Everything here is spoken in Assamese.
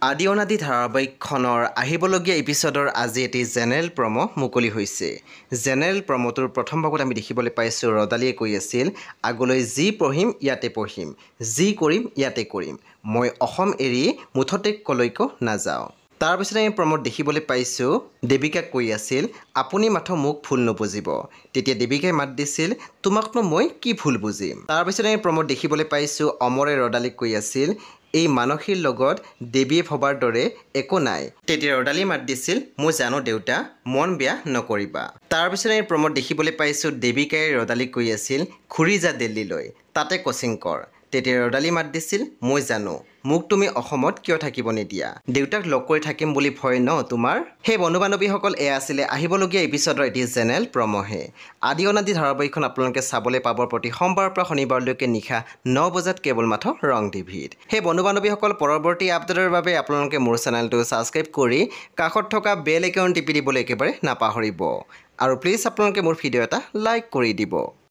আদি অনাদি ধাৰাবাহিকখনৰ আহিবলগীয়া এপিছডৰ আজি এটি জেনেৰেল প্ৰমো মুকলি হৈছে। জেনেৰেল প্ৰমোটোৰ প্ৰথম ভাগত আমি দেখিবলৈ পাইছোঁ ৰদালিয়ে কৈ আছিল, আগলৈ যি পঢ়িম ইয়াতে পঢ়িম, যি কৰিম ইয়াতে কৰিম, মই অসম এৰি মুঠতে কলৈকো নাযাওঁ। তাৰপিছত আমি প্ৰমোত দেখিবলৈ পাইছোঁ দেৱিকাক কৈ আছিল, আপুনি মাথো মোক ভুল নুবুজিব। তেতিয়া দেৱিকাই মাত দিছিল, তোমাকনো মই কি ভুল বুজিম। তাৰপিছত আমি প্ৰমোত দেখিবলৈ পাইছোঁ অমৰে ৰদালিক কৈ আছিল, এই মানসীৰ লগত দেৱীয়ে ভবাৰ দৰে একো নাই। তেতিয়া ৰদালিয়ে মাত দিছিল, মই জানো দেউতা, মন বেয়া নকৰিবা। তাৰপিছত আমি প্ৰমোত দেখিবলৈ পাইছোঁ দেৱিকাই ৰদালিক কৈ আছিল, ঘূৰি যা দিল্লীলৈ, তাতে কোচিং কৰ। তেতিয়া ৰদালি মাত দিছিল, মই জানো, মোক তুমি অসমত কিয় থাকিব নিদিয়া, দেউতাক লগ কৰি থাকিম বুলি ভয় ন তোমাৰ। সেই বন্ধু বান্ধৱীসকল, এয়া আছিলে আহিবলগীয়া এপিছডৰ এটি জেনেৰেল প্ৰমোহে। আদি অনাদি ধাৰাবাহিকখন আপোনালোকে চাবলৈ পাব প্ৰতি সোমবাৰৰ পৰা শনিবাৰলৈকে নিশা 9 বজাত কেৱল মাথো ৰং টিভিত। সেই বন্ধু বান্ধৱীসকল, পৰৱৰ্তী আপডেটৰ বাবে আপোনালোকে মোৰ চেনেলটো ছাবস্ক্ৰাইব কৰি কাষত থকা বেল আইকন টিপি দিবলৈ একেবাৰে নাপাহৰিব। আৰু প্লিজ আপোনালোকে মোৰ ভিডিঅ' এটা লাইক কৰি দিব।